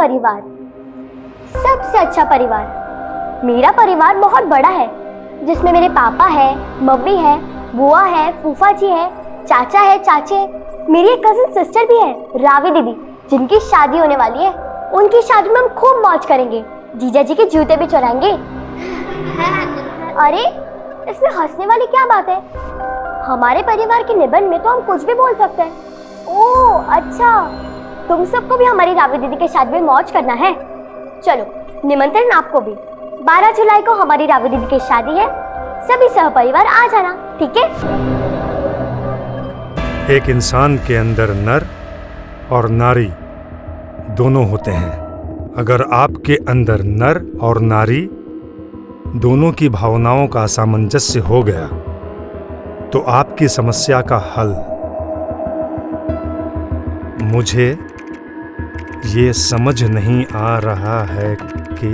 परिवार, सबसे अच्छा परिवार। मेरा परिवार बहुत बड़ा है, जिसमें मेरे पापा है, मम्मी है, बुआ है, फूफा जी है, चाचा है, चाचे है। मेरी एक कजिन सिस्टर भी है, रावी दीदी, जिनकी शादी होने वाली है। उनकी शादी में हम खूब मौज करेंगे, जीजा जी के जूते भी चुराएंगे। अरे इसमें हंसने वाली क्या बात है? हमारे परिवार के निबंध में तो हम कुछ भी बोल सकते हैं। ओह अच्छा, तुम सबको भी हमारी रावी दीदी के शादी में मौज करना है। चलो निमंत्रण आपको भी। 12 जुलाई को हमारी रावी दीदी की शादी है, सभी सहपरिवार आ जाना, ठीक है? एक इंसान के अंदर नर और नारी दोनों होते हैं। अगर आपके अंदर नर और नारी दोनों की भावनाओं का सामंजस्य हो गया तो आपकी समस्या का हल। मुझे ये समझ नहीं आ रहा है कि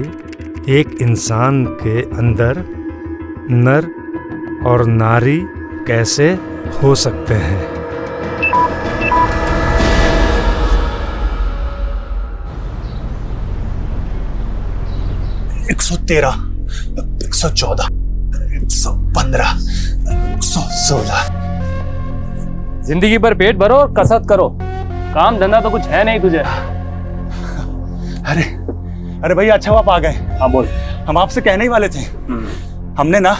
एक इंसान के अंदर नर और नारी कैसे हो सकते हैं। 113, 114, 115, 116। जिंदगी भर पेट भरो और कसरत करो, काम धंधा तो कुछ है नहीं तुझे। अरे भैया अच्छा आप आ गए। हाँ बोल। हम आपसे कहने ही वाले थे, हमने ना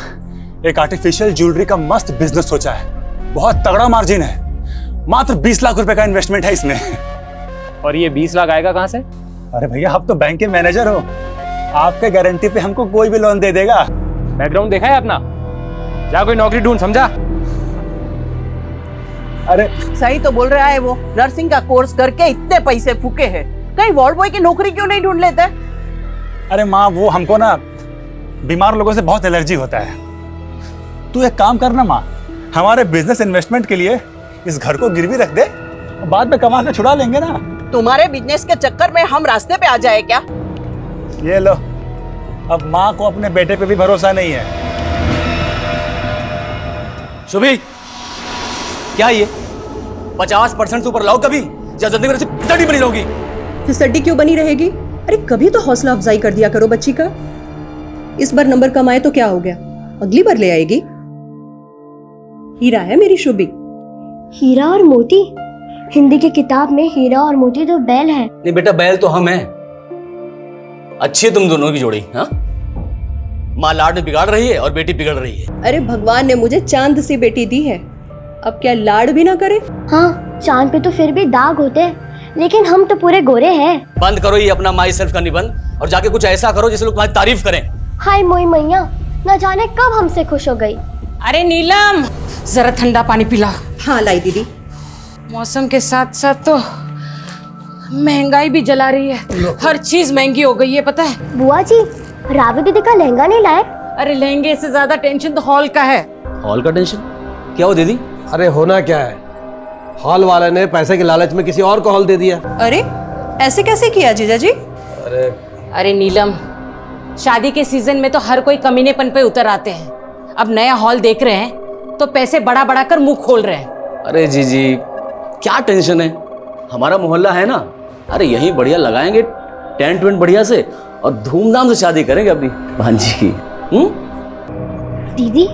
एक आर्टिफिशियल ज्वेलरी का मस्त बिजनेस सोचा है। बहुत तगड़ा मार्जिन है, मात्र 20 लाख रुपए का इन्वेस्टमेंट है इसमें। और ये 20 लाख आएगा कहाँ से? अरे भैया आप तो बैंक के मैनेजर हो, आपके गारंटी पे हमको कोई भी लोन दे देगा। बैकग्राउंड देखा है अपना? जा कोई नौकरी ढूंढ, समझा? अरे सही तो बोल रहा है वो, नर्सिंग का कोर्स करके इतने पैसे फूके हैं, कहीं वार्ड बॉय की नौकरी क्यों नहीं ढूंढ लेते? अरे माँ वो हमको ना बीमार लोगों से बहुत एलर्जी होता है। तू एक काम करना माँ, हमारे बिजनेस इन्वेस्टमेंट के लिए इस घर को गिरवी रख दे, बाद में कमा के छुड़ा लेंगे ना। तुम्हारे बिजनेस के चक्कर में हम रास्ते पे आ जाए क्या? ये लो, अब माँ को अपने बेटे पे भी भरोसा नहीं है। शुभी, क्या ये 50% से ऊपर लाओ कभी, या जिंदगी में फिसड्डी बनी रहोगी? फिसड्डी क्यों बनी रहेगी? अरे कभी तो हौसला अफजाई कर दिया करो बच्ची का। इस बार नंबर कम आए तो क्या हो गया, अगली बार ले आएगी। हीरा है मेरी शुभी। हीरा और मोती? हिंदी की किताब में हीरा और मोती तो बैल है। नहीं बेटा, बैल तो हम हैं। अच्छी है तुम दोनों की जोड़ी। हाँ, माँ लाड में बिगाड़ रही है और बेटी बिगड़ रही है। अरे भगवान ने मुझे चांद सी बेटी दी है, अब क्या लाड भी ना करे? हाँ, चांद पे तो फिर भी दाग होते हैं, लेकिन हम तो पूरे गोरे हैं। बंद करो ये अपना माई सेल्फ का निबंध और जाके कुछ ऐसा करो जिससे लोग तुम्हारी तारीफ करें। हाय मोई मैया, न जाने कब हमसे खुश हो गई। अरे नीलम, जरा ठंडा पानी पिला। हाँ लाई दीदी। मौसम के साथ साथ तो महंगाई भी जला रही है, हर चीज महंगी हो गई है, पता है? बुआ जी, रावी दीदी का लहंगा नहीं लाए? अरे लहंगे से ज्यादा टेंशन तो हॉल का है। हॉल का टेंशन? क्या हो दीदी? अरे होना क्या है, हॉल वाले ने पैसे के लालच में किसी और को हॉल दे दिया। अरे ऐसे कैसे किया जीजा जी? अरे नीलम, शादी के सीजन में तो हर कोई कमीनेपन पे उतर आते हैं। अब नया हॉल देख रहे हैं तो पैसे बढ़ा बढ़ा कर मुंह खोल रहे हैं। अरे जी क्या टेंशन है, हमारा मोहल्ला है ना, अरे यही बढ़िया लगाएंगे टेंट वेंट बढ़िया से और धूमधाम से शादी करेंगे अपनी भांजी की। दीदी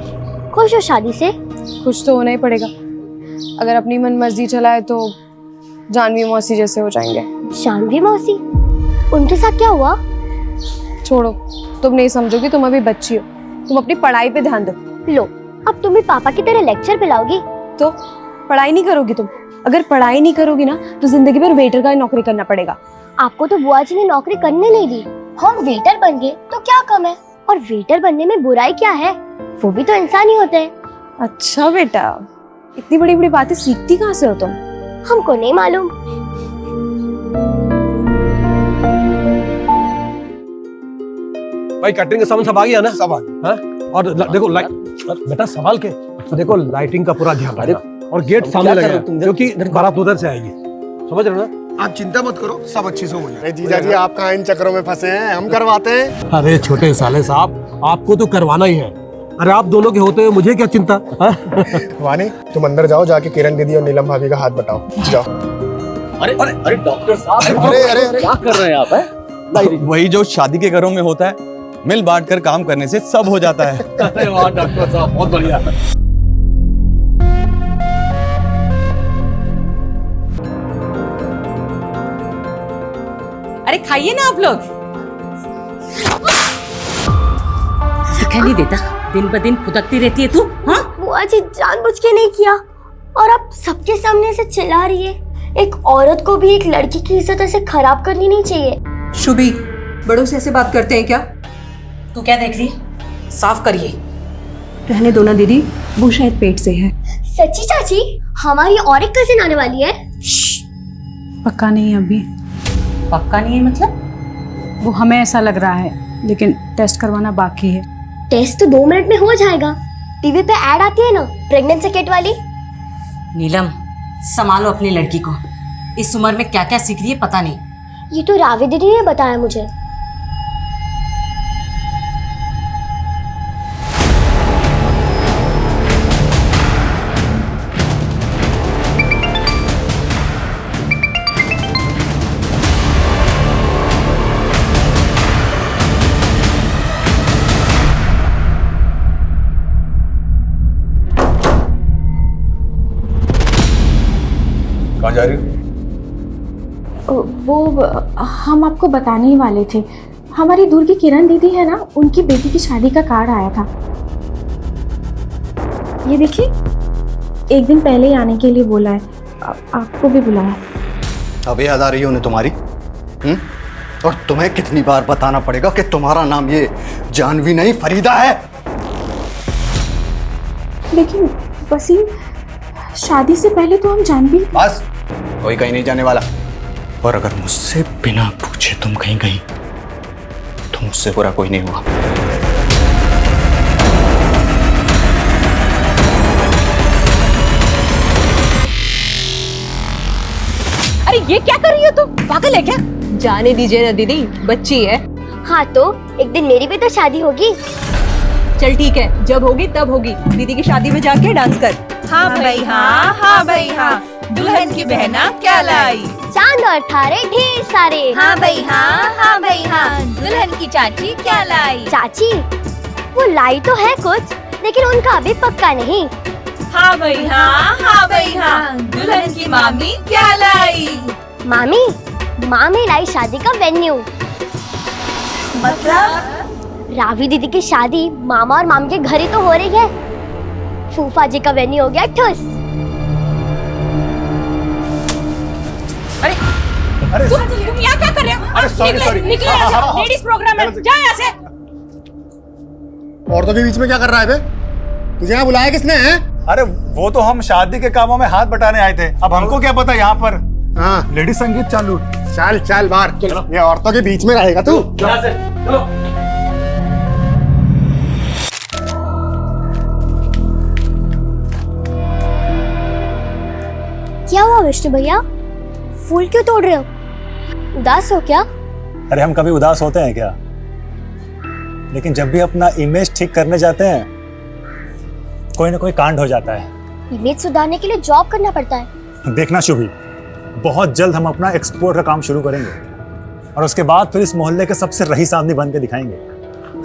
खुश हो शादी से? कुछ तो होना ही पड़ेगा, अगर अपनी मन मर्जी चलाए तो जानवी मौसी जैसे हो जाएंगे। जानवी मौसी? उनके साथ क्या हुआ? छोड़ो, तुम नहीं समझोगी, तुम अभी बच्ची हो, तुम अपनी पढ़ाई पे ध्यान दो। लो, अब तुम भी पापा की तरह लेक्चर पिलाओगी? तो पढ़ाई नहीं करोगी तुम? अगर पढ़ाई नहीं करोगी ना तो जिंदगी भर वेटर का नौकरी करना पड़ेगा। आपको तो बुआ जी ने नौकरी करने नहीं दी, हम वेटर बन गए तो क्या कम है? और वेटर बनने में बुराई क्या है, वो भी तो इंसान ही होते हैं। अच्छा बेटा, इतनी बड़ी बड़ी बातें सीखती कहाँ से हो तुम? हमको नहीं मालूम। भाई कैटरिंग का सामान सब आ गया ना? सब आ गया। और देखो बेटा संभाल के देखो, लाइटिंग का पूरा ध्यान रखना और गेट सामने लगा क्योंकि बारात उधर से आएगी, समझ रहे हो ना? आप चिंता मत करो, सब अच्छे से हो जाएगा। जीजा जी आप कहाँ इन चक्करों में फंसे हैं, हम करवाते हैं। अरे छोटे साले साहब, आपको तो करवाना ही है। अरे आप दोनों के होते हुए मुझे क्या चिंता? वानी तुम अंदर जाओ, जाके किरण दीदी और नीलम भाभी का हाथ बटाओ, जाओ। अरे अरे अरे डॉक्टर साहब, अरे अरे अरे क्या कर रहे हैं आप? हैं वही जो शादी के घरों में होता है, मिल बांट कर काम करने से सब हो जाता है। अरे वाह डॉक्टर साहब, बहुत बढ़िया। अरे खाइए ना आप लोग। दिखाई नहीं देता, दिन ब दिन फुदकती रहती है तू। हाँ, बुआ जी जानबूझ के नहीं किया, और अब सबके सामने से चिल्ला रही है। एक औरत को भी एक लड़की की इज्जत ऐसे खराब करनी नहीं चाहिए। शुभी, बड़ों से ऐसे बात करते हैं क्या? तू क्या देख रही? साफ करिए। रहने दो ना दीदी, वो शायद पेट से है। सच्ची चाची, हमारी और एक कजिन आने वाली है। पक्का नहीं अभी। पक्का नहीं है मतलब? वो हमें ऐसा लग रहा है, लेकिन टेस्ट करवाना बाकी है। टेस्ट तो 2 मिनट में हो जाएगा। टीवी पे ऐड आती है ना प्रेगनेंसी किट वाली। नीलम, संभालो अपनी लड़की को। इस उम्र में क्या क्या सीख रही है पता नहीं। ये तो रावी दीदी ने बताया मुझे। कहाँ जा रही हो? वो हम आपको बताने ही वाले थे। हमारी दूर की किरण दीदी है ना, उनकी बेटी की शादी का कार्ड आया था। ये देखिए, 1 दिन पहले ही आने के लिए बोला है। आपको भी बुलाया। अब याद आ रही है उन्हें तुम्हारी? और तुम्हें कितनी बार बताना पड़ेगा कि तुम्हारा नाम ये जानवी नहीं फरीदा है? लेकिन वसीम, शादी से पहले तो हम जानवी। बस, कोई कहीं नहीं जाने वाला। और अगर मुझसे बिना पूछे तुम कहीं गई तो मुझसे बुरा कोई नहीं हुआ। अरे ये क्या कर रही हो तुम? पागल है क्या? जाने दीजिए ना दीदी, बच्ची है। हाँ तो एक दिन मेरी भी तो शादी होगी। चल ठीक है, जब होगी तब होगी। दीदी की शादी में जाके डांस कर। हाँ भाई हाँ, हाँ भाई हाँ, दुल्हन की बहना क्या लाई? चांद और तारे ढेर सारे। हाँ भाई हाँ भाई हाँ, दुल्हन की चाची क्या लाई? चाची, वो लाई तो है कुछ, लेकिन उनका अभी पक्का नहीं। हाँ भाई हाँ, दुल्हन की मामी क्या लाई? मामी लाई शादी का वेन्यू। मतलब? रावी दीदी की शादी मामा और मामी के घर ही तो हो रही है। फूफा जी का वेन्यू हो गया ठुस। अरे तुम यहाँ क्या कर रहे हो? अरे सॉरी निकले यहाँ से। लेडीज प्रोग्राम है, जा यहाँ से। औरतों के बीच में क्या कर रहा है बे? तुझे यहाँ बुलाया किसने है? अरे वो तो हम शादी के कामों में हाथ बटाने आए थे। अब हमको क्या पता यहाँ पर हाँ, लेडीज संगीत चालू। चल चल बाहर। ये औरतों के बीच में रहेगा तू? यहाँ से चलो। क्या हुआ विष्णु भैया, फूल क्यों तोड़ रहे हो? उदास हो क्या? अरे हम कभी उदास होते हैं क्या? लेकिन जब भी अपना इमेज ठीक करने जाते हैं, कोई ना कोई कांड हो जाता है। इमेज सुधारने के लिए जॉब करना पड़ता है। देखना शुभी, बहुत जल्द हम अपना एक्सपोर्ट का काम शुरू करेंगे और उसके बाद फिर इस मोहल्ले के सबसे रईस आदमी बन के दिखाएंगे।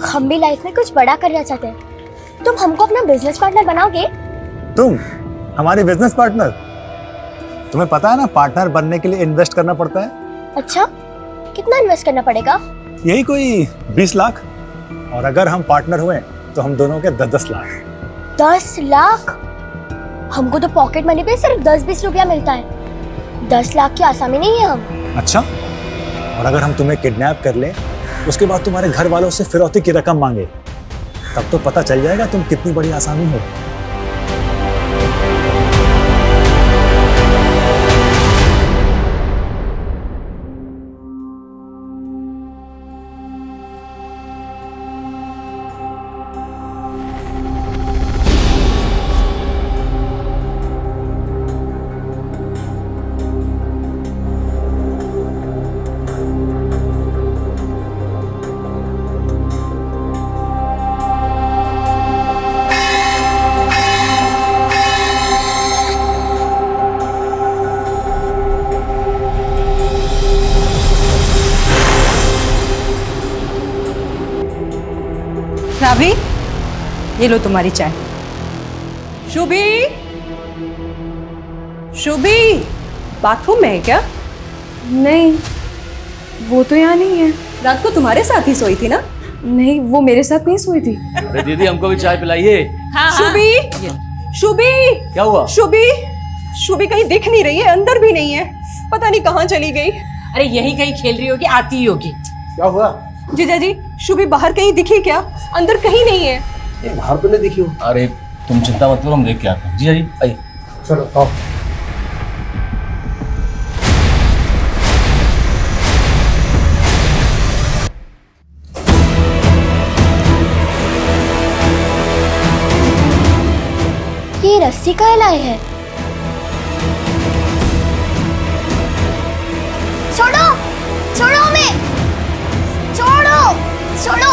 हम भी लाइफ में कुछ बड़ा करना चाहते हैं। तुम हमको अपना बिजनेस पार्टनर बनाओगे? तुम हमारी बिजनेस पार्टनर? तुम्हें पता है ना, पार्टनर बनने के लिए इन्वेस्ट करना पड़ता है। अच्छा, कितना इन्वेस्ट करना पड़ेगा? यही कोई 20 लाख, और अगर हम पार्टनर हुए तो हम दोनों के 10-10 लाख। 10 लाख? हमको तो पॉकेट मनी पे सिर्फ 10-20 रुपया मिलता है। 10 लाख की आसामी नहीं है हम। अच्छा, और अगर हम तुम्हें किडनैप कर ले, उसके बाद तुम्हारे घर वालों से फिरौती की रकम मांगे, तब तो पता चल जाएगा तुम कितनी बड़ी आसामी हो। रावी, ये लो तुम्हारी चाय। शुभी, शुभी, बाथरूम में है क्या? नहीं, वो तो यहाँ नहीं है। रात को तुम्हारे साथ ही सोई थी ना? नहीं, वो मेरे साथ नहीं सोई थी। अरे दीदी हमको भी चाय पिलाइए। शुभी, शुभी, क्या हुआ? शुभी, शुभी कहीं दिख नहीं रही है, अंदर भी नहीं है, पता नहीं कहाँ चली गई। अरे यही कहीं खेल रही होगी, आती ही होगी। क्या हुआ? जीजा जी, शुभी बाहर कहीं दिखी क्या? अंदर कहीं नहीं है। बाहर तो नहीं दिखी हो। अरे तुम चिंता मत करो, हम देख के आते हैं। जी जी आइए। चलो आओ। ये रस्सी का लाए है। छोड़ो, छोड़ो हमें, छोड़ो, छोड़ो,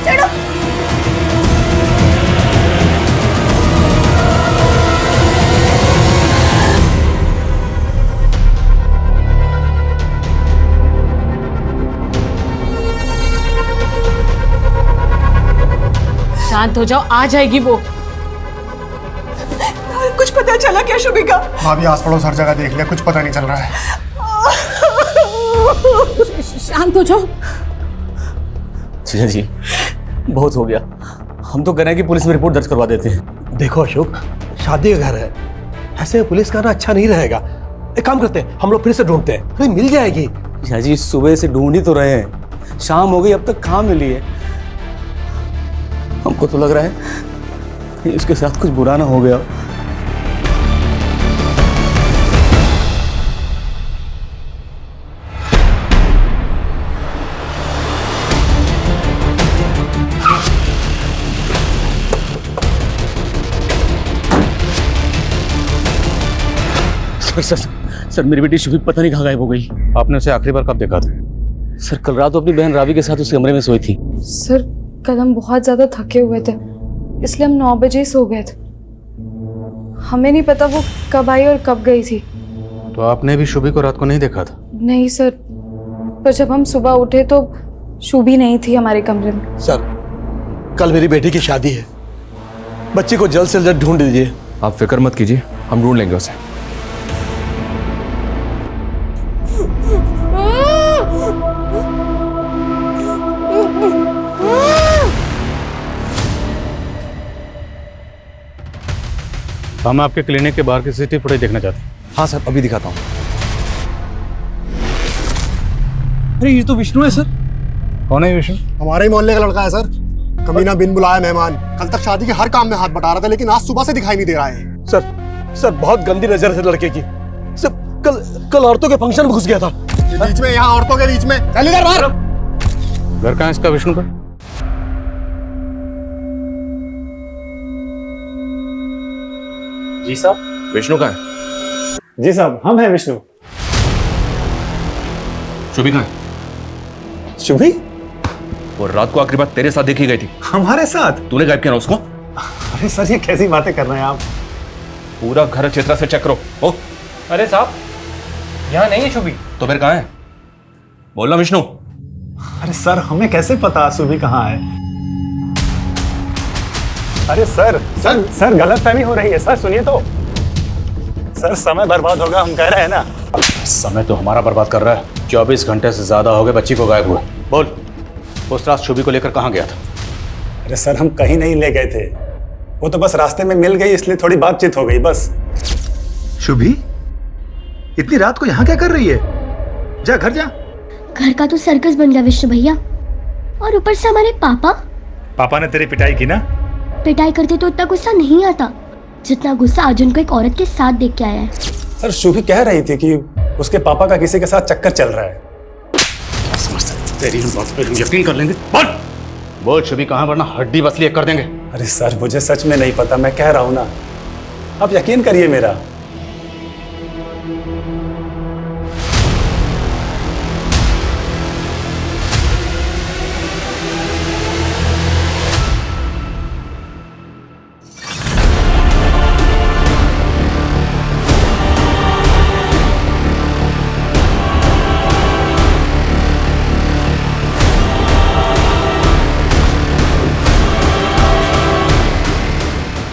छोड़ो। शांत हो जाओ, आ जाएगी वो। कुछ पता चला क्या शुभी का? भाभी आस पड़ोस हर जगह देख लिया, कुछ पता नहीं चल रहा है। शांत हो जाओ। जी जी बहुत हो गया, हम तो कह रहे हैं कि पुलिस में रिपोर्ट दर्ज करवा देते हैं। देखो अशोक, शादी का घर है, ऐसे पुलिस का आना अच्छा नहीं रहेगा। एक काम करते हैं, हम लोग फिर से ढूंढते हैं, अरे मिल जाएगी। जी सुबह से ढूंढ ही तो रहे हैं, शाम हो गई अब तक कहाँ मिली है। हमको तो लग रहा है कि इसके साथ कुछ बुरा ना हो गया। सर मेरी बेटी शुभी पता नहीं कहाँ गायब हो गई। आपने उसे आखिरी बार कब देखा था? सर कल रात वो अपनी बहन रावी के साथ उस कमरे में सोई थी। सर कल हम बहुत ज्यादा थके हुए थे, इसलिए हम 9 बजे ही सो गए थे। हमें नहीं पता वो कब आई और कब गई थी। तो आपने भी शुभी को रात को नहीं देखा था? नहीं सर, पर जब हम सुबह उठे तो शुभी नहीं थी हमारे कमरे में। सर कल मेरी बेटी की शादी है, बच्ची को जल्द से जल्द ढूंढ दीजिए। आप फिक्र मत कीजिए, हम ढूंढ लेंगे उसे। हम आपके क्लिनिक के बाहर की सीसीटीवी फुटेज देखना चाहते हैं। हाँ सर, अभी दिखाता हूँ। अरे ये तो विष्णु है सर। कौन है ये विष्णु? हमारे ही मोहल्ले का लड़का है सर। कमीना बिन बुलाया मेहमान, कल तक शादी के हर काम में हाथ बटा रहा था, लेकिन आज सुबह से दिखाई नहीं दे रहा है। सर बहुत गंदी नजर है लड़के की। सर कल औरतों के फंक्शन में घुस गया था। बीच में, यहाँ औरतों के बीच में। चल इधर बाहर। घर कहाँ है इसका विष्णु का? जी साहब। विष्णु कहाँ है? जी साहब, हम हैं विष्णु। शुभी कहाँ है? शुभी? वो रात को आखिरी बार तेरे साथ देखी गई थी। हमारे साथ? तूने गायब किया ना उसको? अरे सर, ये कैसी बातें कर रहे हैं आप? पूरा घर चित्रा से चेक करो। ओ अरे साहब, यहाँ नहीं है शुभी। तो फिर कहाँ है? बोलना विष्णु। अरे सर, हमें कैसे पता शुभी कहाँ है? अरे सर गलतफहमी हो रही है। सर सुनिए तो। सर समय बर्बाद होगा, हम कह रहे हैं ना। समय तो हमारा बर्बाद कर रहा है। 24 घंटे से ज्यादा हो गए बच्ची को गायब हुए। बोल, उस रात शुभी को लेकर कहाँ गया था? अरे सर, हम कहीं नहीं ले गए थे, वो तो बस रास्ते में मिल गई, इसलिए थोड़ी बातचीत हो गई बस। शुभी इतनी रात को यहाँ क्या कर रही है? जा घर जा। घर का तो सर्कस बन गया विष्णु भैया, और ऊपर से हमारे पापा ने तेरी पिटाई की ना? पिटाई करते तो इतना गुस्सा नहीं आता जितना गुस्सा आज उनको एक औरत के साथ देख के आया है। सर शुभी कह रही थी कि उसके पापा का किसी के साथ चक्कर चल रहा है। तेरी बात पे हम यकीन कर लेंगे। बोल शुभी कहाँ, वरना हड्डी बसली कर देंगे। अरे सर, मुझे सच में नहीं पता, मैं कह रहा हूँ ना, आप यकीन करिए मेरा।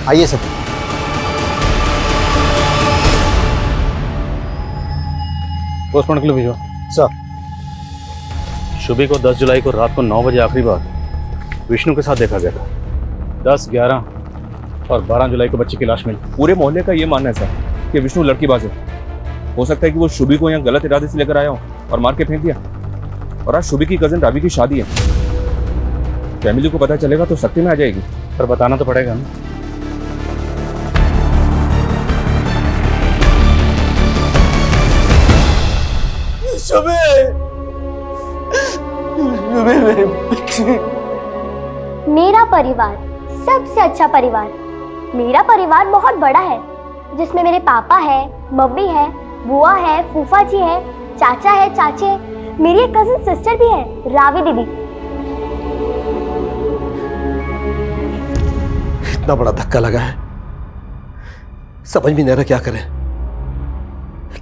आइए सर। पोस्टमार्टम के लिए भेजो सर। शुभी को 10 जुलाई को रात को 9 बजे आखिरी बार विष्णु के साथ देखा गया था। 10, 11 और 12 जुलाई को बच्ची की लाश मिली। पूरे मोहल्ले का ये मानना है सर कि विष्णु लड़कीबाज है। हो सकता है कि वो शुभी को यहाँ गलत इरादे से लेकर आया हो और मार के फेंक दिया। और आज शुभी की कजिन रावी की शादी है। फैमिली को पता चलेगा तो सख्ती में आ जाएगी। पर बताना तो पड़ेगा ना। मेरा परिवार सबसे अच्छा परिवार। मेरा परिवार बहुत बड़ा है जिसमें मेरे पापा है, मम्मी है, बुआ है, फूफा जी है, चाचा है, चाचे है, मेरी एक कजिन सिस्टर भी है, रावी दीदी। इतना बड़ा धक्का लगा है, समझ भी नहीं आ रहा क्या करें,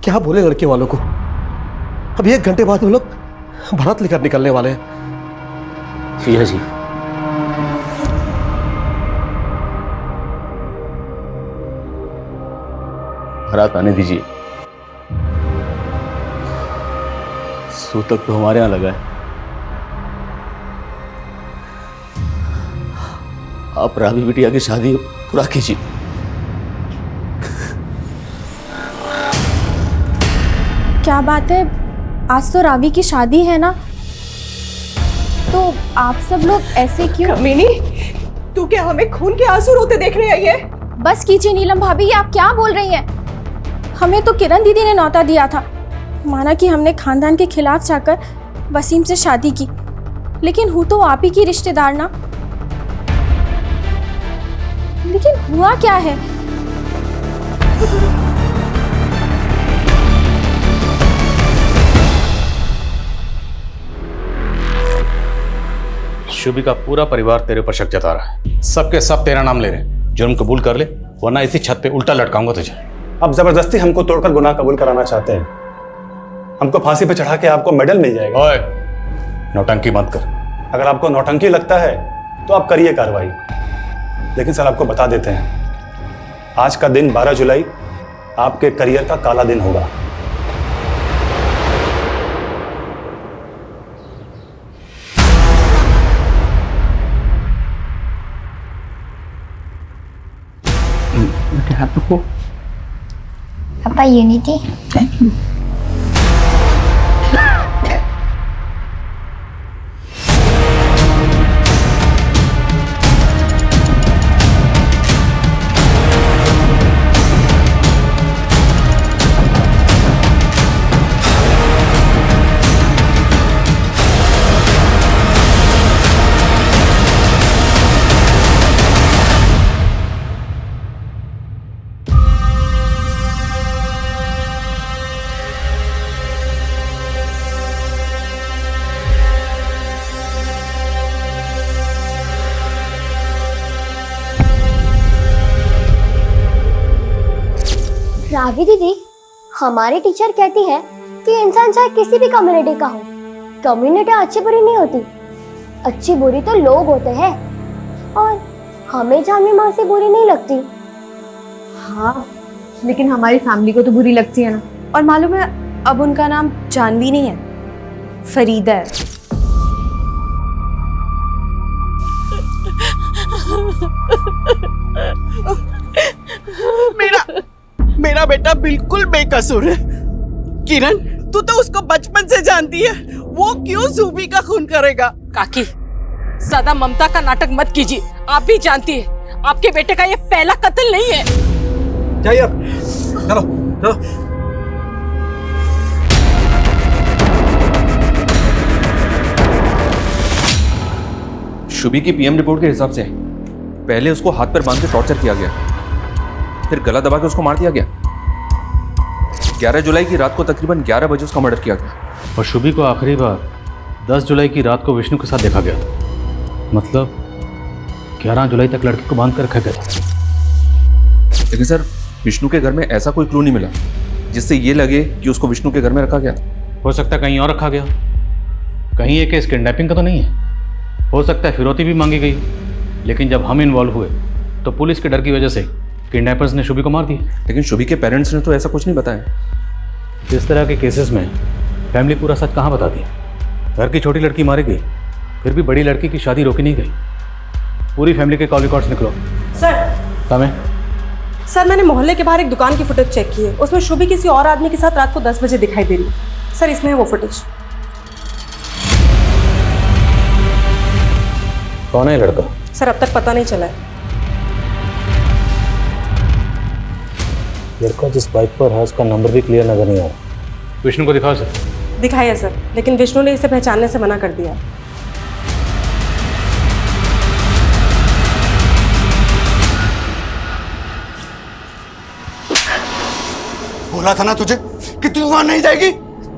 क्या बोले लड़के वालों को। अब 1 घंटे बाद वो लोग बारात लेकर निकलने वाले हैं। जी है जी। बारात आने दीजिए। सूतक तो हमारे यहाँ लगा है। आप रावी बिटिया की शादी पूरा कीजिए। क्या बात है, आज तो रावी की शादी है ना, तो आप सब लोग ऐसे क्यों? कमीनी, तू क्या हमें खून के आंसू रोते देखने आई है? बस कीजिए नीलम भाभी, ये आप क्या बोल रही हैं? हमें तो किरण दीदी ने न्योता दिया था, माना कि हमने खानदान के खिलाफ जाकर वसीम से शादी की, लेकिन हूँ तो आप ही की रिश्तेदार ना। लेकिन हुआ क्या है? शुभी का पूरा परिवार तेरे पर शक जता रहा है। सबके सब तेरा नाम ले रहे हैं। जुर्म कबूल कर ले, वरना इसी छत पे उल्टा लटकाऊंगा तुझे। अब जबरदस्ती हमको तोड़कर गुनाह कबूल कराना चाहते हैं। हमको फांसी पे चढ़ा के आपको मेडल मिल जाएगा। ओए, नौटंकी मत कर। अगर आपको नौटंकी लगता है तो आप करिए कार्रवाई, लेकिन सर आपको बता देते हैं, आज का दिन 12 जुलाई आपके करियर का काला दिन होगा। पापा यूनिटी। Thank you. रावी दीदी, हमारी टीचर कहती है कि इंसान चाहे किसी भी कम्युनिटी का हो, कम्युनिटी अच्छी बुरी नहीं होती, अच्छी बुरी तो लोग होते हैं, और हमें जानवी माँ से बुरी नहीं लगती। हाँ, लेकिन हमारी फैमिली को तो बुरी लगती है ना। और मालूम है, अब उनका नाम जानवी नहीं है, फरीदा है। मेरा बेटा बिल्कुल बेकसूर है। किरण, तू तो उसको बचपन से जानती है, वो क्यों शुभी का खून करेगा? काकी, सदा ममता का नाटक मत कीजिए। आप भी जानती है आपके बेटे का ये पहला कत्ल नहीं है। जाइए अब, चलो चलो। शुभी की पीएम रिपोर्ट के हिसाब से पहले उसको हाथ पर बांध के टॉर्चर किया गया, फिर गला दबा के उसको मार दिया गया। 11 जुलाई की रात को तकरीबन 11 बजे उसका मर्डर किया गया। और शुभी को आखिरी बार 10 जुलाई की रात को विष्णु के साथ देखा गया था। मतलब 11 जुलाई तक लड़की को बांध कर रखा गया था। लेकिन सर, विष्णु के घर में ऐसा कोई क्लू नहीं मिला जिससे ये लगे कि उसको विष्णु के घर में रखा गया। हो सकता है कहीं और रखा गया, कहीं ये केस किडनैपिंग का तो नहीं है। हो सकता है फिरौती भी मांगी गई, लेकिन जब हम इन्वॉल्व हुए तो पुलिस के डर की वजह से किडनैपर्स ने शुभी को मार दिया। लेकिन शुभी के पेरेंट्स ने तो ऐसा कुछ नहीं बताया। इस तरह के केसेस में फैमिली पूरा सच कहाँ बताती है? घर की छोटी लड़की मारी गई, फिर भी बड़ी लड़की की शादी रोकी नहीं गई। पूरी फैमिली के कॉल रिकॉर्ड्स निकलो। सर सर मैंने मोहल्ले के बाहर एक दुकान की फुटेज चेक की है, उसमें शुभी किसी और आदमी के साथ रात को 10 बजे दिखाई दे रही है। सर इसमें है वो फुटेज। कौन है लड़का? सर अब तक पता नहीं चला है। लड़का जिस बाइक पर है उसका नंबर भी क्लियर नजर नहीं आ रहा। विष्णु को दिखाओ सर। दिखाया सर, लेकिन विष्णु ने इसे पहचानने से मना कर दिया। बोला था ना तुझे कि तू वहां नहीं जाएगी।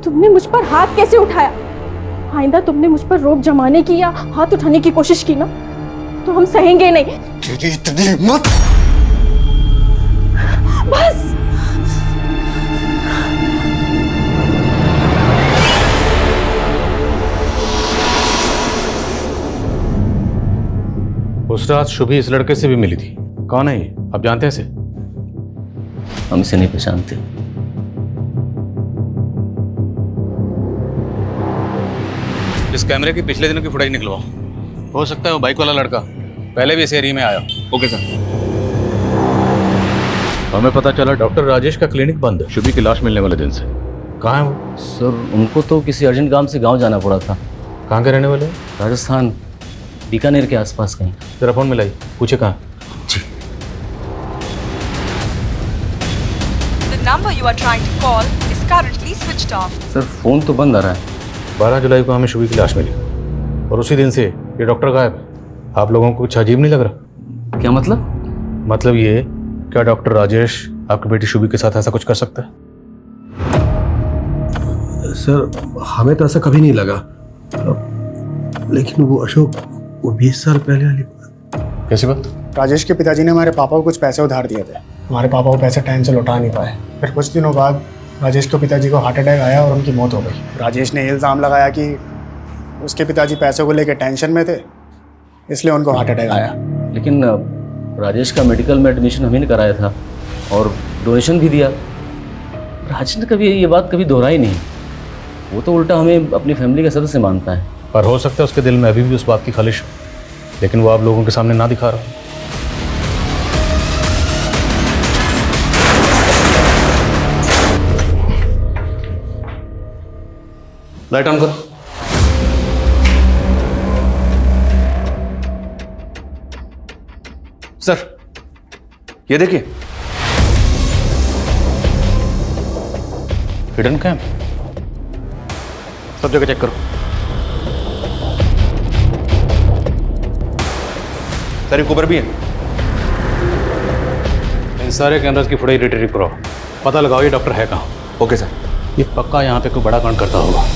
तुमने मुझ पर हाथ कैसे उठाया? आइंदा तुमने मुझ पर रोक जमाने की या हाथ उठाने की कोशिश की ना, तो हम सहेंगे नहीं। तेरी इतनी हिम्मत! बस उस रात शुभी इस लड़के से भी मिली थी। कौन है ये? आप जानते हैं इसे? हम इसे नहीं पहचानते। इस कैमरे की पिछले दिनों की फुटेज निकलवाओ। हो सकता है वो बाइक वाला लड़का पहले भी इस एरिया में आया। Okay sir. हमें पता चला डॉक्टर राजेश का क्लिनिक बंद है शुभी की लाश मिलने वाले दिन से। कहाँ है वो? सर उनको तो किसी अर्जेंट काम से गांव जाना पड़ा था। कहाँ के रहने वाले? राजस्थान, बीकानेर के आसपास कहीं। तेरा फोन मिलाई, पूछे कहाँ? जी। The number you are trying to call is currently switched off. Sir phone तो बंद आ रहा है। 12 जुलाई को हमें शुभी की लाश मिली और उसी दिन से ये डॉक्टर गायब है। आप लोगों को कुछ अजीब नहीं लग रहा? क्या मतलब? मतलब ये, क्या डॉक्टर राजेश आपकी बेटी शुभी के साथ ऐसा कुछ कर सकता है? सर हमें तो ऐसा कभी नहीं लगा, लेकिन वो अशोक, वो 20 साल पहले वाली कैसी बात? राजेश के पिताजी ने हमारे पापा को कुछ पैसे उधार दिए थे। हमारे पापा वो पैसे टाइम से लौटा नहीं पाए। फिर कुछ दिनों बाद राजेश के पिताजी को हार्ट अटैक आया और उनकी मौत हो गई। राजेश ने इल्ज़ाम लगाया कि उसके पिताजी पैसों को लेकर टेंशन में थे, इसलिए उनको हार्ट अटैक आया। लेकिन राजेश का मेडिकल में एडमिशन हम ही ने कराया था और डोनेशन भी दिया। राजेश ने कभी ये बात कभी दोहराई नहीं। वो तो उल्टा हमें अपनी फैमिली का सदस्य मानता है। पर हो सकता है उसके दिल में अभी भी उस बात की खालिश हो, लेकिन वो आप लोगों के सामने ना दिखा रहा। लाइट ऑन करो। सर ये देखिए, हिडन कैम। सब जगह चेक करो। सर एक ऊपर भी है। इन सारे कैमरास की फुटेज रिट्रीव करो, पता लगाओ ये डॉक्टर है कहाँ। Okay sir. ये पक्का यहाँ पे कोई बड़ा कांड करता होगा।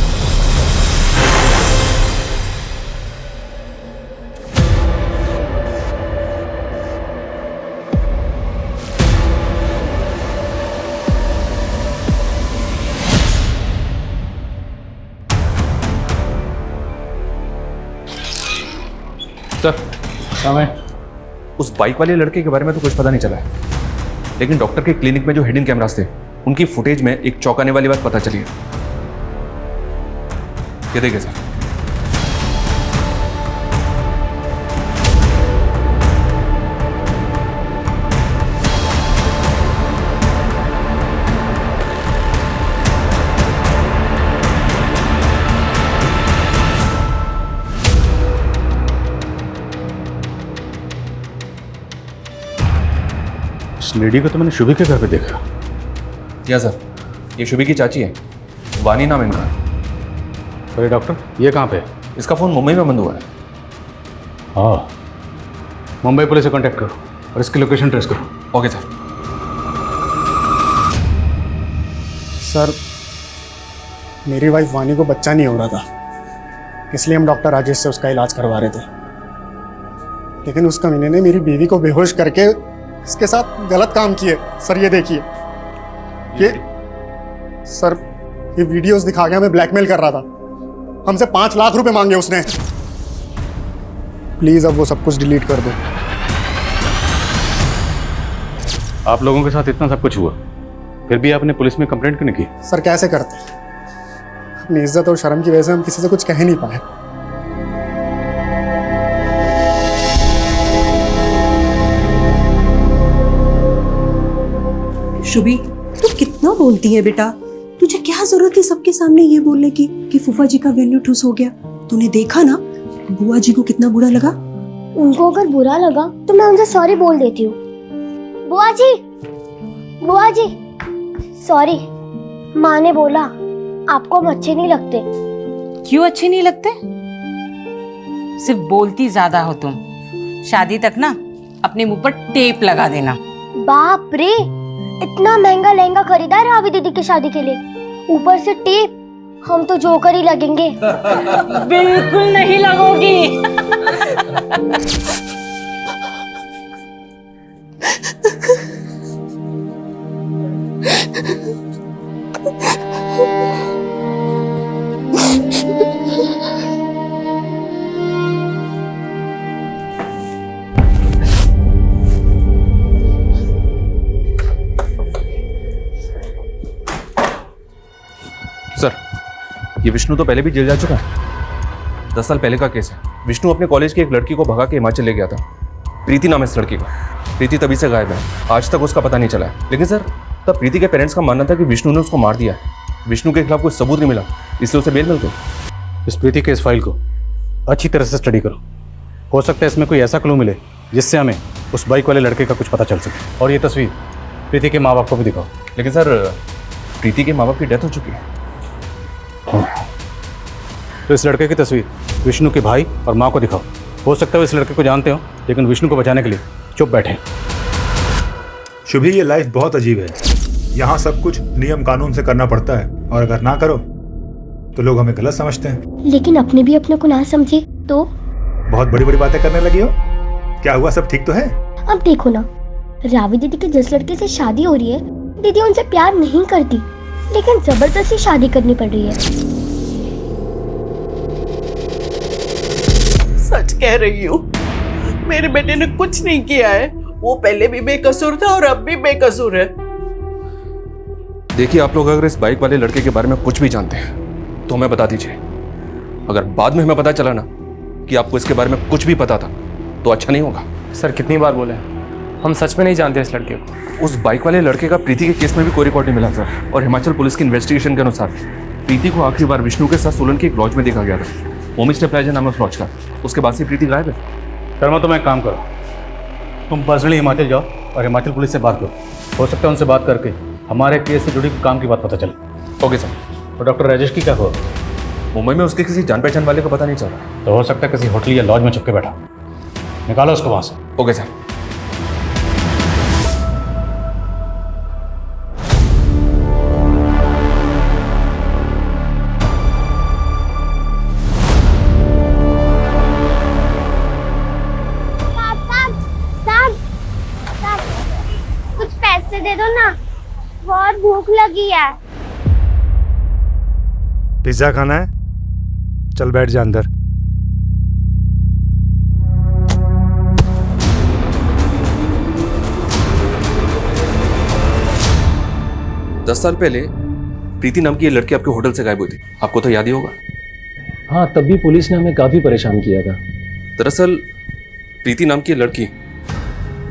सर हमें उस बाइक वाले लड़के के बारे में तो कुछ पता नहीं चला है, लेकिन डॉक्टर के क्लिनिक में जो हिडन कैमरास थे उनकी फुटेज में एक चौंकाने वाली बात पता चली है। ये देखिए सर। इस लेडी को तो मैंने शुभी के घर पे देखा। या सर, ये शुभी की चाची है, वानी नाम इनका। अरे डॉक्टर, ये कहाँ पे? इसका फ़ोन मुंबई में बंद हुआ है। हाँ, मुंबई पुलिस से कांटेक्ट करो और इसकी लोकेशन ट्रेस करो। Okay sir. सर मेरी वाइफ वानी को बच्चा नहीं हो रहा था, इसलिए हम डॉक्टर राजेश से उसका इलाज करवा रहे थे, लेकिन उस कमीने ने मेरी बीवी को बेहोश करके इसके साथ गलत काम किए। सर ये देखिए, ये सर ये वीडियोस दिखा के हमें ब्लैकमेल कर रहा था। हमसे 5 लाख रुपए मांगे उसने। प्लीज अब वो सब कुछ डिलीट कर दो। आप लोगों के साथ इतना सब कुछ हुआ, फिर भी आपने पुलिस में कंप्लेंट क्यों नहीं की? सर कैसे करते, अपनी इज्जत और शर्म की वजह से हम किसी से कुछ कह नहीं पाए। शुभी, तू कितना बोलती है बेटा? तुझे क्या जरूरत है सबके सामने ये बोलने की कि फूफा जी का वेन्यू ठुस हो गया? तूने देखा ना बुआ जी को कितना बुरा लगा। उनको अगर बुरा लगा तो मैं उनसे सॉरी बोल देती हूँ। बुआ जी सॉरी, माँ ने बोला आपको हम अच्छे नहीं लगते। क्यों अच्छे नहीं लगते? सिर्फ बोलती ज्यादा हो तुम। शादी तक ना अपने मुंह पर टेप लगा देना। बाप रे, इतना महंगा लहंगा खरीदा है रावी दीदी की शादी के लिए, ऊपर से टेप। हम तो जोकर ही लगेंगे। बिल्कुल नहीं लगोगी। सर, ये विष्णु तो पहले भी जेल जा चुका है। 10 साल पहले का केस है। विष्णु अपने कॉलेज की एक लड़की को भगा के हिमाचल ले गया था। प्रीति नाम है इस लड़की का। प्रीति तभी से गायब है, आज तक उसका पता नहीं चला है। लेकिन सर, तब प्रीति के पेरेंट्स का मानना था कि विष्णु ने उसको मार दिया है। विष्णु के खिलाफ कोई सबूत नहीं मिला, इसलिए उसे बेल मिल गई। इस प्रीति के इस फाइल को अच्छी तरह से स्टडी करो। हो सकता है इसमें कोई ऐसा क्लू मिले जिससे हमें उस बाइक वाले लड़के का कुछ पता चल सके। और ये तस्वीर प्रीति के माँ बाप को भी दिखाओ। लेकिन सर, प्रीति के माँ बाप की डेथ हो चुकी है। तो इस लड़के की तस्वीर विष्णु के भाई और माँ को दिखाओ। हो सकता है इस लड़के को जानते हो, लेकिन विष्णु को बचाने के लिए चुप बैठे। शुभी, ये लाइफ बहुत अजीब है। यहाँ सब कुछ नियम कानून से करना पड़ता है, और अगर ना करो तो लोग हमें गलत समझते हैं। लेकिन अपने भी अपने को ना समझे तो? बहुत बड़ी बड़ी बातें करने लगी हो। क्या हुआ, सब ठीक तो है? अब देखो ना, रावी दीदी के जिस लड़के से शादी हो रही है, दीदी उनसे प्यार नहीं करती, लेकिन जबरदस्ती शादी करनी पड़ रही है। सच कह रही हूँ, मेरे बेटे ने कुछ नहीं किया है। वो पहले भी बेकसूर था और अब भी बेकसूर है। देखिए, आप लोग अगर इस बाइक वाले लड़के के बारे में कुछ भी जानते हैं तो हमें बता दीजिए। अगर बाद में हमें पता चला ना कि आपको इसके बारे में कुछ भी पता था तो अच्छा नहीं होगा। सर, कितनी बार बोले, हम सच में नहीं जानते इस लड़के को। उस बाइक वाले लड़के का प्रीति के केस में भी कोई रिकॉर्ड नहीं मिला सर। और हिमाचल पुलिस की इन्वेस्टिगेशन के अनुसार प्रीति को आखिरी बार विष्णु के साथ सोलन के एक लॉज में देखा गया था। होमस्टे प्लाजा नाम है उस लॉज का। उसके बाद से प्रीति गायब है। शर्मा, तुम एक काम करो, तुम पर्सनली हिमाचल जाओ और हिमाचल पुलिस से बात करो। हो सकता है उनसे बात करके हमारे केस से जुड़ी काम की बात पता चले। Okay sir. और डॉक्टर राजेश की क्या हुआ? मुंबई में उसके किसी जान पहचान वाले का पता नहीं चल रहा। तो हो सकता है किसी होटल या लॉज में छुप के बैठा। निकालो उसको वहाँ से। Okay sir. कुछ पैसे दे दो ना, बहुत भूख लगी है। पिज्जा खाना है? चल बैठ जा अंदर। दस साल पहले प्रीति नाम की ये लड़की आपके होटल से गायब हुई थी, आपको तो याद ही होगा। हाँ, तब भी पुलिस ने हमें काफ़ी परेशान किया था। दरअसल प्रीति नाम की लड़की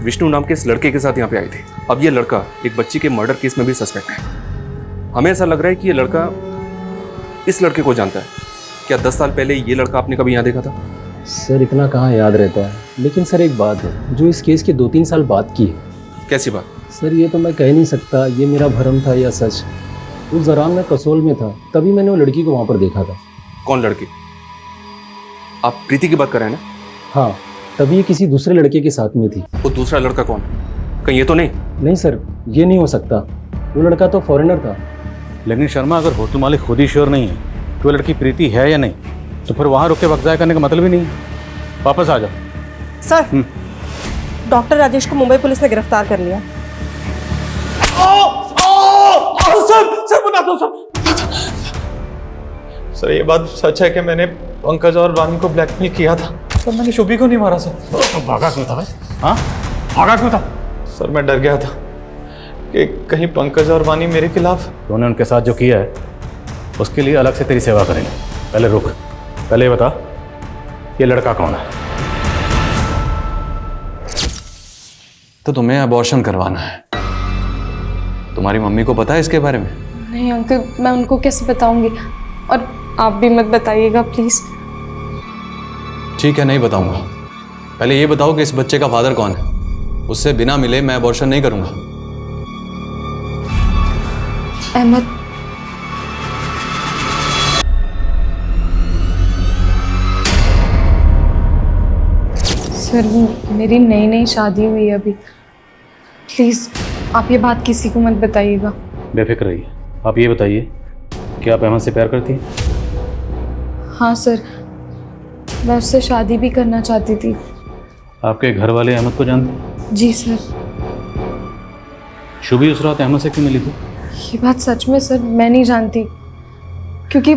विष्णु नाम के इस लड़के के साथ यहाँ पे आई थी। अब ये लड़का एक बच्ची के मर्डर केस में भी सस्पेक्ट है। हमें ऐसा लग रहा है कि ये लड़का इस लड़के को जानता है। क्या 10 साल पहले ये लड़का आपने कभी यहाँ देखा था? सर, इतना कहाँ याद रहता है, लेकिन सर एक बात है जो इस केस के 2-3 साल बाद की है। कैसी बात? सर, ये तो मैं कह नहीं सकता ये मेरा भ्रम था या सच। उस दौरान मैं कसोल में था, तभी मैंने वो लड़की को वहाँ पर देखा था। कौन लड़की? आप प्रीति की बात कर रहे हैं ना? हाँ, तभी ये किसी दूसरे लड़के के साथ में थी। वो दूसरा लड़का कौन? कहीं ये तो नहीं? नहीं सर, ये नहीं हो सकता। वो लड़का तो फॉरेनर था। लेकिन शर्मा, अगर होटल मालिक खुद ही श्योर नहीं है कि वो लड़की प्रीति है या नहीं, तो फिर वहाँ रुक के वक्त ज़ाया करने का मतलब ही नहीं। वापस आ जाओ। सर, डॉक्टर राजेश को मुंबई पुलिस ने गिरफ्तार कर लिया। सर बता दो सर, ये बात सच है कि मैंने पंकज और वानी को ब्लैकमेल किया था। सर, मैंने शुभी को नहीं मारा सर। तो भागा क्यों था भाई? हाँ, भागा क्यों था? सर, मैं डर गया था। कि कहीं पंकज और वानी मेरे खिलाफ। तूने उनके साथ जो किया है उसके लिए अलग से तेरी सेवा करेंगे। पहले रुक, पहले ये बता ये लड़का कौन है? तो तुम्हें अबॉर्शन करवाना है। तुम्हारी मम्मी को पता है इसके बारे में? नहीं अंकल, मैं उनको कैसे बताऊंगी, और आप भी मत बताइएगा प्लीज। ठीक है, नहीं बताऊंगा। पहले ये बताओ कि इस बच्चे का फादर कौन है। उससे बिना मिले मैं अबॉर्शन नहीं करूंगा। अहमद। सर मेरी नई नई शादी हुई है अभी, प्लीज आप ये बात किसी को मत बताइएगा। बेफिक्र रहिए। आप ये बताइए कि आप अहमद से प्यार करती हैं? हाँ सर, मैं उससे शादी भी करना चाहती थी। आपके घर वाले अहमद को जानते हैं? जी सर। शुभी उस रात अहमद से क्यों मिली थी? ये बात सच में सर मैं नहीं जानती, क्योंकि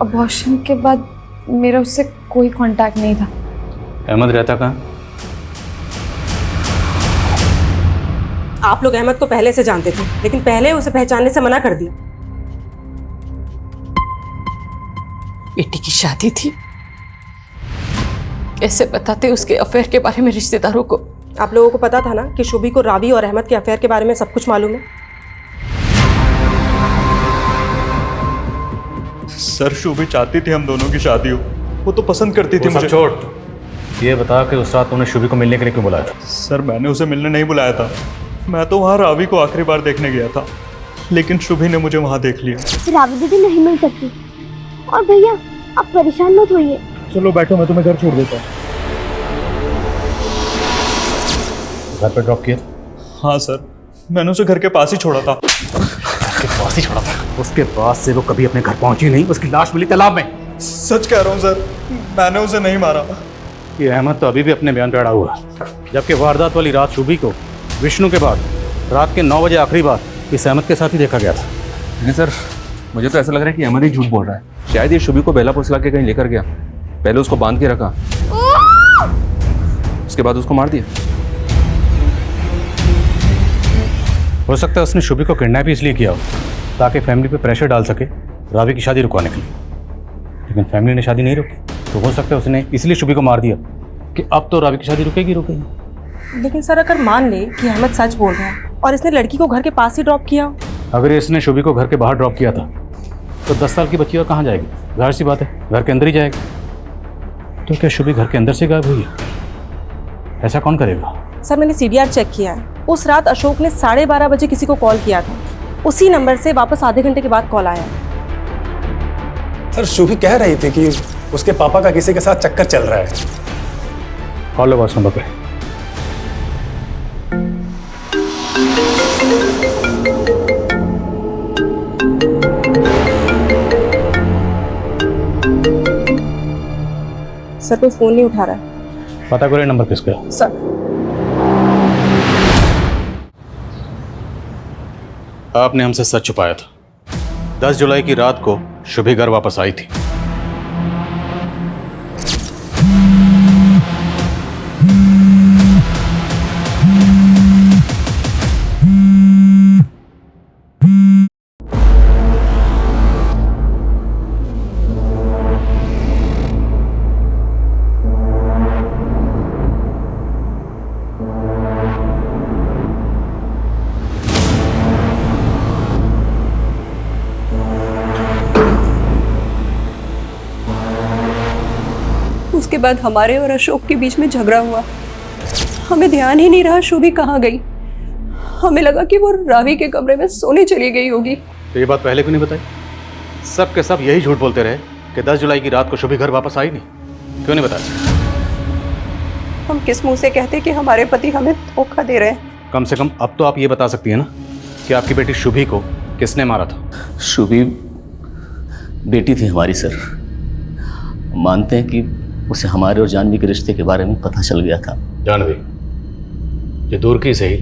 अबॉर्शन के बाद मेरा उससे कोई कांटेक्ट नहीं था। अहमद रहता कहाँ? आप लोग अहमद को पहले से जानते थे, लेकिन पहले उसे पहचानने से मना कर दिया। बेटी की शादी थी, कैसे बताते उसके अफेयर के बारे में रिश्तेदारों को? आप लोगों को पता था ना कि शुभी को रावी और अहमद के अफेयर के बारे में सब कुछ मालूम है। सर, शुभी चाहती थी हम दोनों की शादी हो। वो तो पसंद करती थी मुझे। छोड़, ये बता कि उस रात तुमने शुभी को मिलने के लिए क्यों बुलाया था? सर, मैंने उसे मिलने नहीं बुलाया था। मैं तो वहाँ रावी को आखिरी बार देखने गया था, लेकिन शुभी ने मुझे वहाँ देख लिया। रावी दीदी नहीं मिल सकती। और भैया आप परेशान मत होइए। चलो बैठो, मैं तुम्हें घर छोड़ देता हूँ। घर पे ड्रॉप किया? हाँ सर, मैंने उसे घर के पास ही छोड़ा था। उसके पास ही छोड़ा था? उसके पास से वो कभी अपने घर पहुंची नहीं। उसकी लाश मिली तालाब में। सच कह रहा हूँ सर, मैंने उसे नहीं मारा। ये अहमद तो अभी भी अपने बयान पे अड़ा हुआ है, जबकि वारदात वाली रात शुभी को विष्णु के बाद रात के 9 बजे आखिरी बार इस अहमद के साथ ही देखा गया था। नहीं सर, मुझे तो ऐसा लग रहा है कि अहमद ही झूठ बोल रहा है। शायद ये शुभी को बेला फुसला के कहीं लेकर गया, पहले उसको बांध के रखा, उसके बाद उसको मार दिया। हो सकता है उसने शुभी को किडनैप इसलिए किया हो ताकि फैमिली पे प्रेशर डाल सके रावी की शादी रुकवाने के लिए, लेकिन फैमिली ने शादी नहीं रोकी। तो हो सकता है उसने इसलिए शुभी को मार दिया कि अब तो रावी की शादी रुकेगी। लेकिन सर, अगर मान ले कि अहमद सच बोल रहा है और इसने लड़की को घर के पास ही ड्रॉप किया हो? अगर इसने शुभी को घर के बाहर ड्रॉप किया था तो 10 साल की बच्ची और कहाँ जाएगी? जाहिर सी बात है घर के अंदर ही जाएगी। तो क्या शुभी घर के अंदर से गायब हुई है? ऐसा कौन करेगा? सर, मैंने CDR चेक किया है। उस रात अशोक ने 12:30 बजे किसी को कॉल किया था। उसी नंबर से वापस आधे घंटे के बाद कॉल आया। सर, शुभी कह रही थी कि उसके पापा का किसी के साथ चक्कर चल रहा है। कॉल लो बॉस नंबर पे। सर, कोई फोन नहीं उठा रहा है। पता करो ये नंबर किसका है। सर, आपने हमसे सच छुपाया था। 10 जुलाई की रात को शुभी घर वापस आई थी। उसके बाद हमारे और अशोक के बीच में झगड़ा हुआ। हमें ध्यान ही नहीं रहा शुभी कहाँ गई। हमें लगा कि वो रावी के कमरे में सोने चली गई होगी। तो ये बात पहले क्यों नहीं बताई? सब के सब यही झूठ बोलते रहे कि 10 जुलाई की रात को शुभी घर वापस आई नहीं। क्यों नहीं बताया? हम किस मुंह से कहते कि हमारे पति हमें धोखा दे रहे हैं? कम से कम अब तो आप ये बता सकती है ना कि आपकी बेटी शुभी को किसने मारा था? शुभी बेटी थी हमारी सर। मानते हैं कि उसे हमारे और जानवी के रिश्ते के बारे में पता चल गया था। जानवी, ये दूर की सही,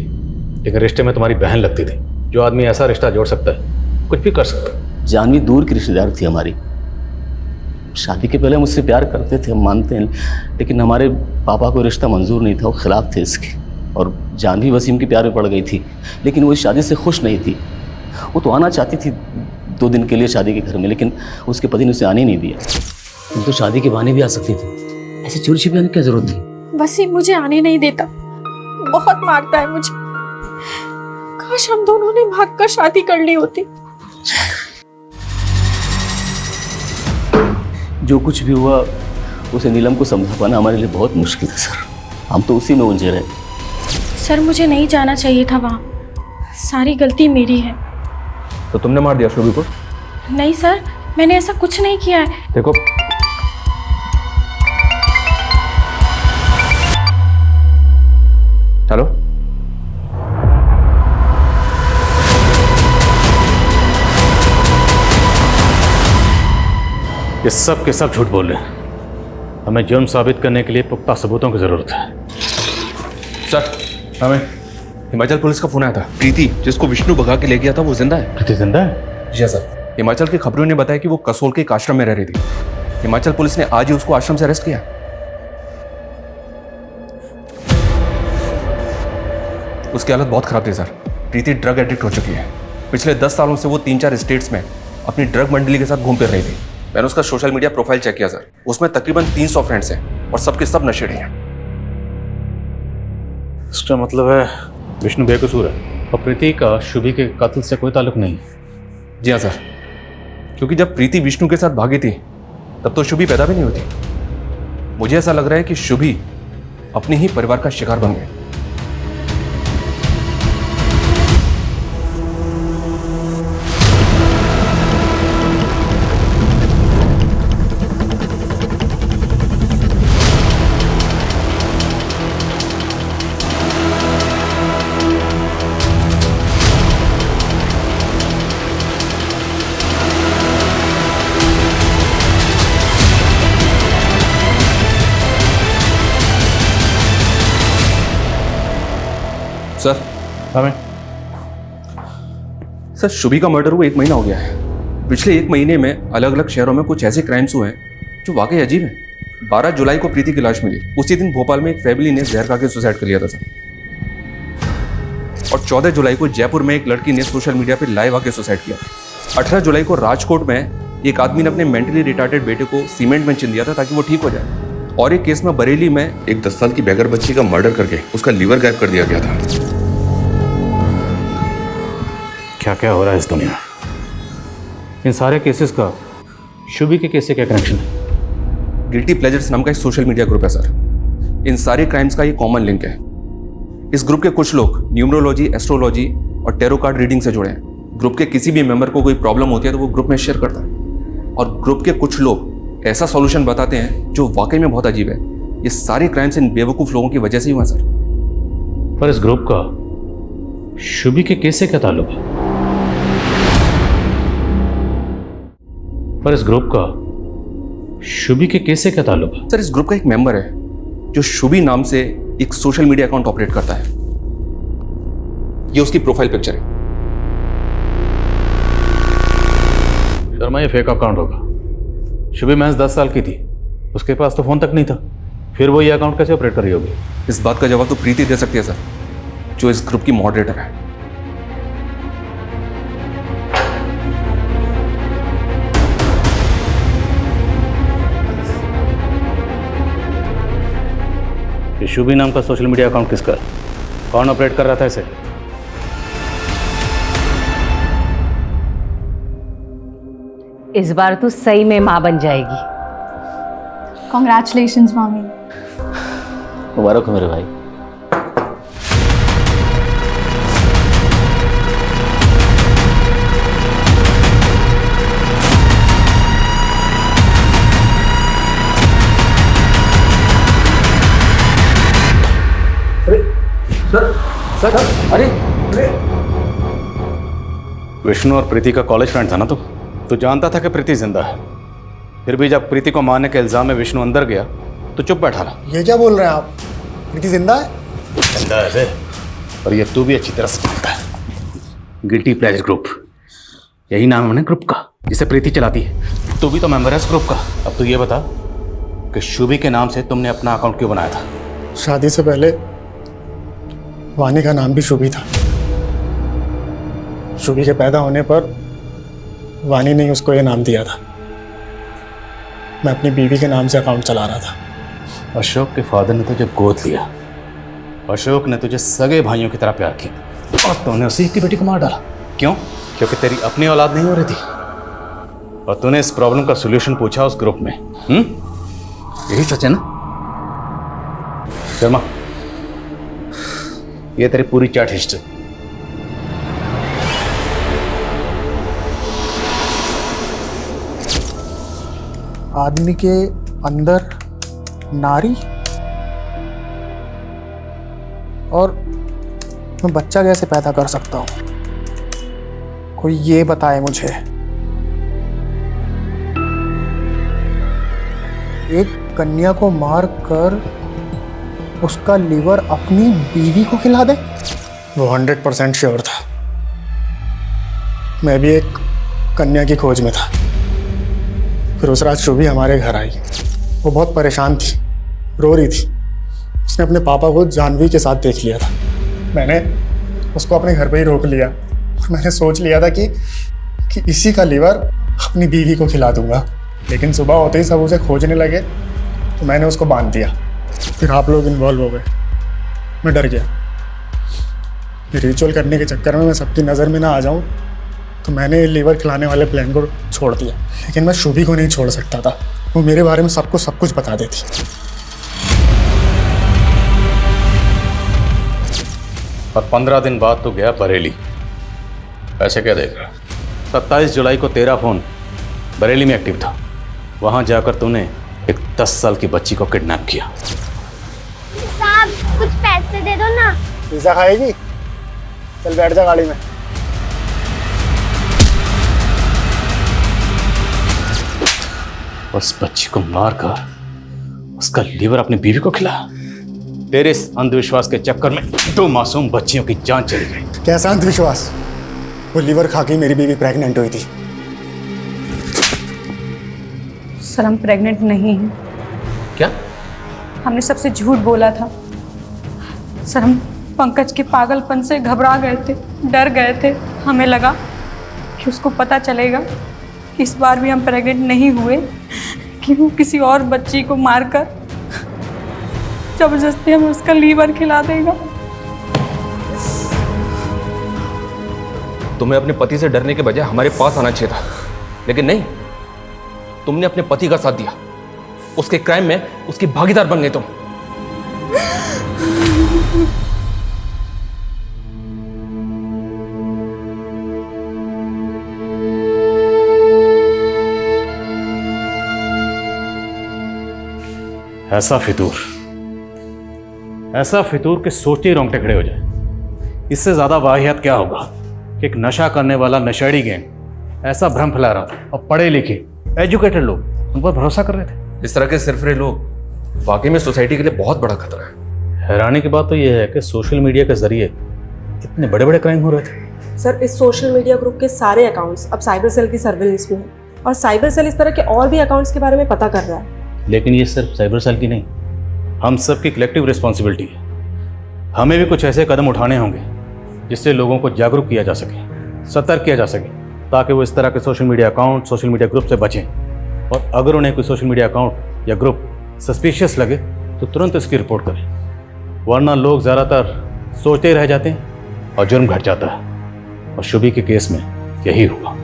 लेकिन रिश्ते में तुम्हारी बहन लगती थी। जो आदमी ऐसा रिश्ता जोड़ सकता है कुछ भी कर सकता है। जानवी दूर की रिश्तेदार थी हमारी। शादी के पहले मुझसे प्यार करते थे, हम मानते हैं, लेकिन हमारे पापा को रिश्ता मंजूर नहीं था, वो खिलाफ थे इसके। और जानवी वसीम के प्यार में पड़ गई थी, लेकिन वो इस शादी से खुश नहीं थी। वो तो आना चाहती थी 2 दिन के लिए शादी के घर में, लेकिन उसके पति ने उसे आने नहीं दिया। तुम तो शादी के बहाने भी आ सकती थी, ऐसे चोरी छिपे आने की क्या जरूरत थी? वसीम मुझे आने नहीं देता, बहुत मारता है मुझे। काश हम दोनों ने भागकर शादी कर ली होती। जो कुछ भी हुआ उसे नीलम को समझा पाना हमारे लिए बहुत मुश्किल है सर। हम तो उसी में उलझे रहे। सर मुझे नहीं जाना चाहिए था वहाँ, सारी गलती मेरी है। तो तुमने मार दिया शुभी को? नहीं सर, मैंने ऐसा कुछ नहीं किया है। देखो हेलो, ये सब के सब झूठ बोल रहे हैं। हमें जुर्म साबित करने के लिए पुख्ता सबूतों की जरूरत है। सर हमें हिमाचल पुलिस का फोन आया था। प्रीति जिसको विष्णु भगा के ले गया था वो जिंदा है। प्रीति जिंदा है? जी सर। हिमाचल की खबरों ने बताया कि वो कसोल के एक आश्रम में रह रही थी। हिमाचल पुलिस ने आज ही उसको आश्रम से अरेस्ट किया। उसकी हालत बहुत खराब थी सर। प्रीति ड्रग एडिक्ट हो चुकी है। पिछले 10 सालों से वो 3-4 स्टेट्स में अपनी ड्रग मंडली के साथ घूम फिर रही थी। मैंने उसका सोशल मीडिया प्रोफाइल चेक किया सर, उसमें तकरीबन 300 फ्रेंड्स हैं और सबके सब नशेड़ी हैं। इसका मतलब है विष्णु बेकसूर है और प्रीति का शुभी के कत्ल से कोई ताल्लुक नहीं। जी हाँ सर, क्योंकि जब प्रीति विष्णु के साथ भागी थी तब तो शुभी पैदा भी नहीं होती। मुझे ऐसा लग रहा है कि शुभी अपने ही परिवार का शिकार बन गई। सर हमें सर शुभी का मर्डर हुआ 1 महीना हो गया है। पिछले 1 महीने में अलग अलग शहरों में कुछ ऐसे क्राइम्स हुए हैं जो वाकई अजीब हैं। 12 जुलाई को प्रीति की लाश मिली। उसी दिन भोपाल में एक फैमिली ने जहर खा के सुसाइड कर लिया था सर। और 14 जुलाई को जयपुर में एक लड़की ने सोशल मीडिया पर लाइव आके सुसाइड किया। 18 जुलाई को राजकोट में एक आदमी ने अपने मेंटली रिटार्डेड बेटे को सीमेंट में चिन दिया था ताकि वो ठीक हो जाए। और एक केस में बरेली में एक 10 साल की बेघर बच्ची का मर्डर करके उसका लीवर गायब कर दिया गया था। क्या क्या हो रहा है इस दुनिया में? इन सारे केसेस का शुभी के केस से क्या कनेक्शन है? गिल्टी प्लेजर्स नाम का एक सोशल मीडिया ग्रुप है सर। इन सारे क्राइम्स का ये कॉमन लिंक है। इस ग्रुप के कुछ लोग न्यूमरोलॉजी, एस्ट्रोलॉजी और टेरो कार्ड रीडिंग से जुड़े हैं। ग्रुप के किसी भी मेंबर को कोई प्रॉब्लम होती है तो वो ग्रुप में शेयर करता है और ग्रुप के कुछ लोग ऐसा सॉल्यूशन बताते हैं जो वाकई में बहुत अजीब है। ये सारे क्राइम्स इन बेवकूफ़ लोगों की वजह से ही हुआ सर। पर इस ग्रुप का शुभी के केस से क्या ताल्लुक है? पर इस ग्रुप का शुभी के केस से क्या ताल्लुक है? सर इस ग्रुप का एक मेंबर है जो शुभी नाम से एक सोशल मीडिया अकाउंट ऑपरेट करता है। ये उसकी प्रोफाइल पिक्चर है। शर्मा, ये फेक अकाउंट होगा। शुभी महज 10 साल की थी, उसके पास तो फोन तक नहीं था, फिर वो ये अकाउंट कैसे ऑपरेट कर रही होगी? इस बात का जवाब तो प्रीति दे सकती है सर, जो इस ग्रुप की मॉडरेटर है। ये शुभी नाम का सोशल मीडिया अकाउंट किसका? कौन ऑपरेट कर रहा था इसे? इस बार तू सही में माँ बन जाएगी। कॉन्ग्रेचुलेशंस मामी। मुबारक हो मेरे भाई। सर, अरे विष्णु और प्रीति का कॉलेज फ्रेंड था ना तो जानता था कि प्रीति जिंदा है। फिर भी जब प्रीति को मारने के इल्जाम में विष्णु अंदर गया तो चुप बैठा रहा। ये क्या बोल रहे हैं आप? प्रीति जिंदा है? जिंदा है और ये तू भी अच्छी तरह से जानता है। गिल्टी प्लेजर ग्रुप, यही नाम है ना ग्रुप का जिसे प्रीति चलाती है। तू भी तो मेंबर है इस ग्रुप का। अब तू ये बता कि शुभी के नाम से तुमने अपना अकाउंट क्यों बनाया था? शादी से पहले वानी का नाम भी शुभी था। शुभी के पैदा होने पर वानी ने उसको ये नाम दिया था। मैं अपनी बीवी के नाम से अकाउंट चला रहा था। अशोक के फादर ने तुझे गोद लिया, अशोक ने तुझे सगे भाइयों की तरह प्यार किया और तूने उसी की बेटी को मार डाला। क्यों? क्योंकि तेरी अपनी औलाद नहीं हो रही थी और तूने इस प्रॉब्लम का सॉल्यूशन पूछा उस ग्रुप में। यही सच है ना? शर्मा, ये तेरी पूरी चैट हिस्ट्री। आदमी के अंदर नारी और मैं बच्चा कैसे पैदा कर सकता हूँ? कोई ये बताए मुझे। एक कन्या को मार कर उसका लीवर अपनी बीवी को खिला दे? वो 100% श्योर था। मैं भी एक कन्या की खोज में था। फिर उस रात शुभी हमारे घर आई। वो बहुत परेशान थी, रो रही थी। उसने अपने पापा को जानवी के साथ देख लिया था। मैंने उसको अपने घर पे ही रोक लिया और मैंने सोच लिया था कि इसी का लीवर अपनी बीवी को खिला दूंगा। लेकिन सुबह होते ही सब उसे खोजने लगे तो मैंने उसको बांध दिया। फिर आप लोग इन्वॉल्व हो गए। मैं डर गया। रिचुअल करने के चक्कर में मैं सबकी नज़र में ना आ जाऊं, तो मैंने लीवर खिलाने वाले प्लान को छोड़ दिया। लेकिन मैं शुभी को नहीं छोड़ सकता था। वो मेरे बारे में सबको सब कुछ बता देती। और 15 दिन बाद तो गया बरेली। ऐसे क्या देख रहा? 27 जुलाई को तेरा फोन बरेली में एक्टिव था। वहां जाकर तूने एक 10 साल की बच्ची को किडनैप किया। साहब कुछ पैसे दे दो ना। पिज़्ज़ा खाएगी? चल बैठ जा गाड़ी में। उस बच्ची को मारकर उसका लीवर अपनी बीवी को खिलाया। तेरे इस अंधविश्वास के चक्कर में 2 मासूम बच्चियों की जान चली गई। कैसा अंधविश्वास? वो लीवर खा के मेरी बीवी प्रेग्नेंट हुई थी। सर हम प्रेग्नेंट नहीं हैं। क्या? हमने सबसे झूठ बोला था सर। हम पंकज के पागलपन से घबरा गए थे, डर गए थे। हमें लगा कि उसको पता चलेगा कि इस बार भी हम प्रेग्नेंट नहीं हुए, कि वो किसी और बच्ची को मारकर जबरदस्ती हमें उसका लीवर खिला देगा। तुम्हें अपने पति से डरने के बजाय हमारे पास आना चाहिए था, लेकिन नहीं, तुमने अपने पति का साथ दिया। उसके क्राइम में उसकी भागीदार बन गए तुम। ऐसा फितूर के सोचते ही रोंगटे खड़े हो जाए। इससे ज्यादा वाहियात क्या होगा कि एक नशा करने वाला नशेड़ी गैंग ऐसा भ्रम फैला रहा था और पढ़े लिखे एजुकेटेड लोग उन पर भरोसा कर रहे थे। इस तरह के सिरफिरे लोग वाकई में सोसाइटी के लिए बहुत बड़ा खतरा है। हैरानी की बात तो यह है कि सोशल मीडिया के जरिए इतने बड़े बड़े क्राइम हो रहे थे। सर इस सोशल मीडिया ग्रुप के सारे अकाउंट्स अब साइबर सेल की सर्विलेंस में हैं और साइबर सेल इस तरह के और भी अकाउंट्स के बारे में पता कर रहा है। लेकिन ये सिर्फ साइबर सेल की नहीं, हम सबकी कलेक्टिव रिस्पॉन्सिबिलिटी है। हमें भी कुछ ऐसे कदम उठाने होंगे जिससे लोगों को जागरूक किया जा सके, सतर्क किया जा सके, ताकि वो इस तरह के social media account, social media group से बचें। और अगर उन्हें कोई सोशल मीडिया अकाउंट या ग्रुप सस्पिशियस लगे तो तुरंत इसकी रिपोर्ट करें, वरना लोग ज़्यादातर सोचते ही रह जाते हैं और जुर्म घट जाता है। और शुभी के केस में यही हुआ।